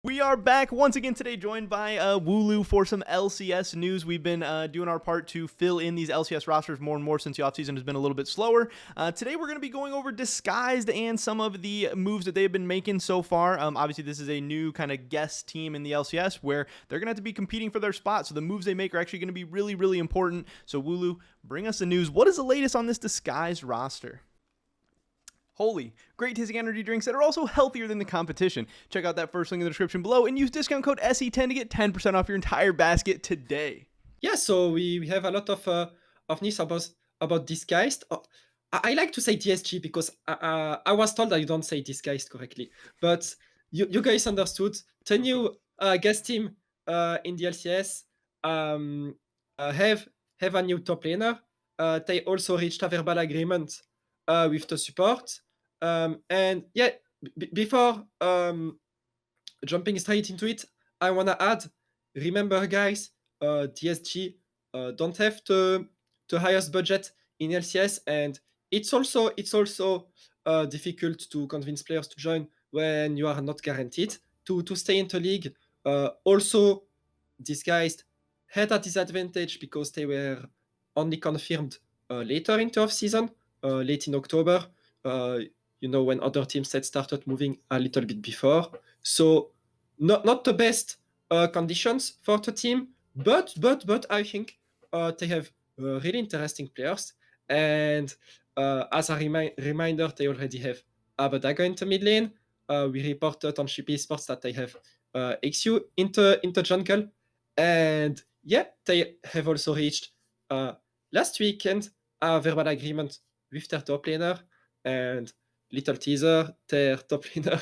We are back once again today, joined by WOOLOO for some LCS news. We've been doing our part to fill in these LCS rosters more and more since the offseason has been a little bit slower. Today we're going to be going over Disguised and some of the moves that they've been making so far. Obviously, this is a new kind of guest team in the LCS where they're going to have to be competing for their spot. So the moves they make are actually going to be really, really important. So WOOLOO, bring us the news. What is the latest on this Disguised roster? Holy, great tasting energy drinks that are also healthier than the competition. Check out that first link in the description below and use discount code SE10 to get 10% off your entire basket today. Yeah, so we have a lot of news about Disguised. I like to say DSG because I was told I don't say Disguised correctly, but you guys understood. The new guest team in the LCS have a new top laner. They also reached a verbal agreement with the support. And yeah, before jumping straight into it, I wanna add. Remember, guys, DSG don't have the highest budget in LCS, and it's also difficult to convince players to join when you are not guaranteed to stay in the league. Also, Disguised had a disadvantage because they were only confirmed later into off season, late in October. When other teams had started moving a little bit before. So not the best conditions for the team, but I think they have really interesting players. And as a reminder, they already have Abadaga in the mid lane. We reported on Shippy Sports that they have XU into jungle. And yeah, they have also reached last weekend a verbal agreement with their top laner. And little teaser, their top laner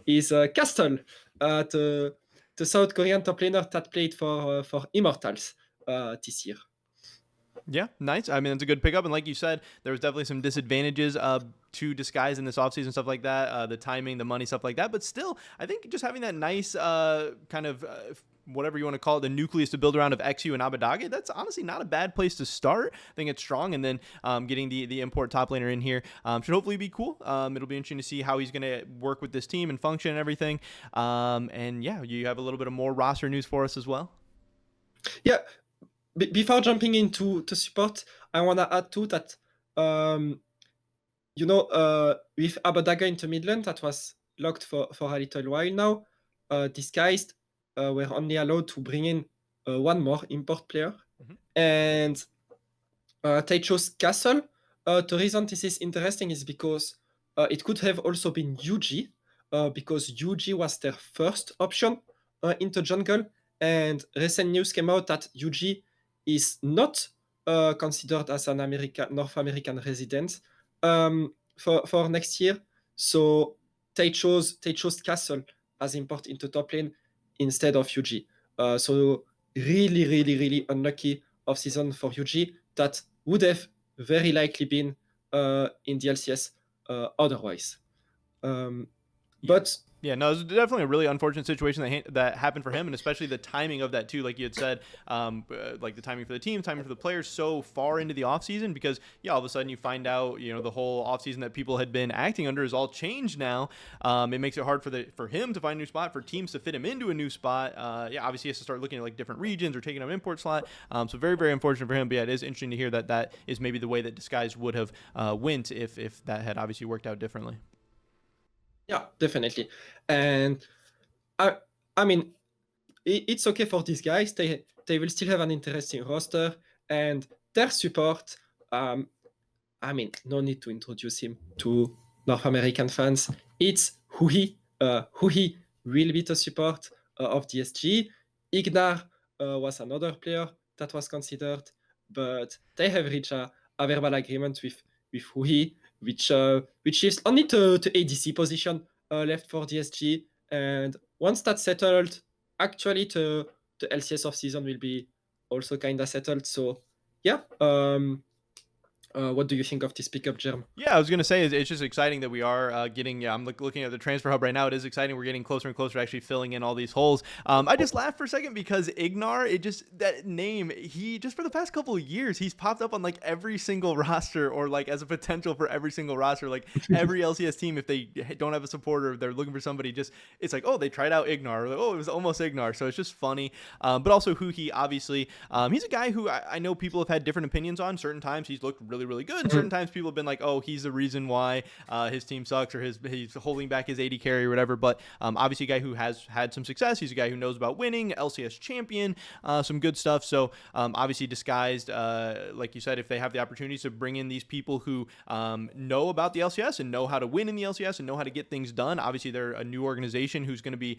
is Castle, the South Korean top laner that played for Immortals this year. Yeah, nice. I mean, it's a good pickup. And like you said, there was definitely some disadvantages to Disguise in this offseason, stuff like that, the timing, the money, stuff like that. But still, I think just having that nice kind of whatever you want to call it, the nucleus to build around of XU and Abadage, that's honestly not a bad place to start. I think it's strong. And then getting the import top laner in here should hopefully be cool. It'll be interesting to see how he's going to work with this team and function and everything. And yeah, you have a little bit of more roster news for us as well. Yeah, before jumping into the support, I want to add too that, with Abadaga into Midland, that was locked for a little while now. Disguised, we're only allowed to bring in one more import player. Mm-hmm. And they chose Castle. The reason this is interesting is because it could have also been Yuji, because Yuji was their first option into jungle. And recent news came out that Yuji is not considered as an North American resident for next year. So they chose Castle as import into top lane instead of Yuji. So really, really, really unlucky off season for Yuji that would have very likely been in the LCS otherwise. But yeah, no, it was definitely a really unfortunate situation that happened for him, and especially the timing of that too. Like you had said, like the timing for the team, timing for the players, so far into the offseason, because yeah, all of a sudden you find out, the whole offseason that people had been acting under is all changed now. It makes it hard for him to find a new spot, for teams to fit him into a new spot. Yeah, obviously he has to start looking at like different regions or taking an import slot. So very, very unfortunate for him. But yeah, it is interesting to hear that is maybe the way that Disguise would have went if that had obviously worked out differently. Yeah, definitely. And I mean, it's okay for these guys. They will still have an interesting roster, and their support. No need to introduce him to North American fans. It's Huhi. Huhi will be the support of DSG. Ignar was another player that was considered, but they have reached a verbal agreement with Huhi, which is only the ADC position left for DSG. And once that's settled, actually the LCS off season will be also kind of settled. So yeah, What do you think of this pickup, Germ? Yeah, I was gonna say it's just exciting that we are getting. Yeah, I'm looking at the transfer hub right now. It is exciting. We're getting closer and closer to actually filling in all these holes. I just laughed for a second because Ignar, it just that name. He just for the past couple of years, he's popped up on like every single roster or like as a potential for every single roster. Like every LCS team, if they don't have a supporter, they're looking for somebody. Just it's like, oh, they tried out Ignar. Or like, oh, it was almost Ignar. So it's just funny. But also Huhi, obviously, he's a guy who I know people have had different opinions on. Certain times he's looked really, really good, and certain times people have been like, oh, he's the reason why his team sucks or he's holding back his AD carry or whatever. But obviously, a guy who has had some success. He's a guy who knows about winning, LCS champion, some good stuff. So obviously, disguised, like you said, if they have the opportunities to bring in these people who know about the LCS and know how to win in the LCS and know how to get things done. Obviously, they're a new organization who's going to be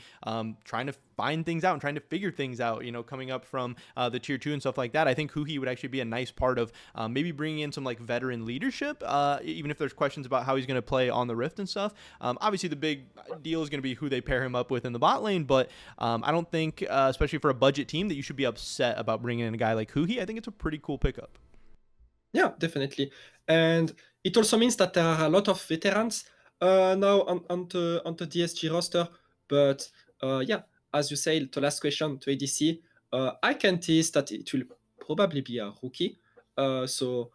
trying to find things out and trying to figure things out. You know, coming up from the tier 2 and stuff like that. I think Huhi would actually be a nice part of maybe bringing in some like veteran leadership, even if there's questions about how he's going to play on the Rift and stuff. Obviously, the big deal is going to be who they pair him up with in the bot lane, but I don't think, especially for a budget team, that you should be upset about bringing in a guy like Huhi. I think it's a pretty cool pickup. Yeah, definitely. And it also means that there are a lot of veterans now on the DSG roster. But yeah, as you say, the last question to ADC, I can tease that it will probably be a rookie. So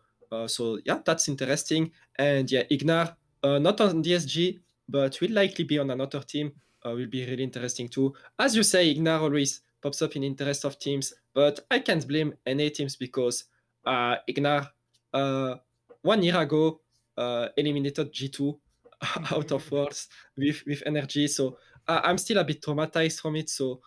yeah, that's interesting. And yeah, Ignar, not on DSG, but will likely be on another team. Will be really interesting too. As you say, Ignar always pops up in interest of teams, but I can't blame NA teams because Ignar 1 year ago eliminated G2 out of Worlds with energy. So I'm still a bit traumatized from it. So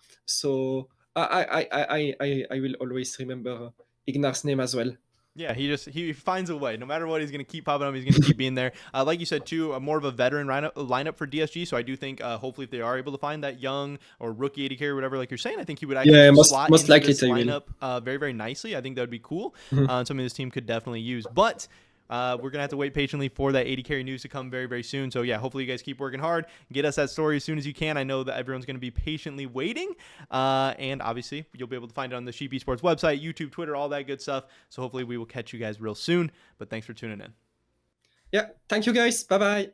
I will always remember Ignar's name as well. Yeah, he finds a way. No matter what, he's going to keep popping up. He's going to keep being there. Like you said, too, more of a veteran lineup for DSG. So I do think hopefully if they are able to find that young or rookie AD carry, whatever, like you're saying, I think he would actually Yeah, slot most into likely this they will. lineup very, very nicely. I think that would be cool. Mhm. Something this team could definitely use. But we're going to have to wait patiently for that AD carry news to come very, very soon. So, yeah, hopefully you guys keep working hard. Get us that story as soon as you can. I know that everyone's going to be patiently waiting. And obviously, you'll be able to find it on the Sheep Esports website, YouTube, Twitter, all that good stuff. So, hopefully, we will catch you guys real soon. But thanks for tuning in. Yeah, thank you guys. Bye bye.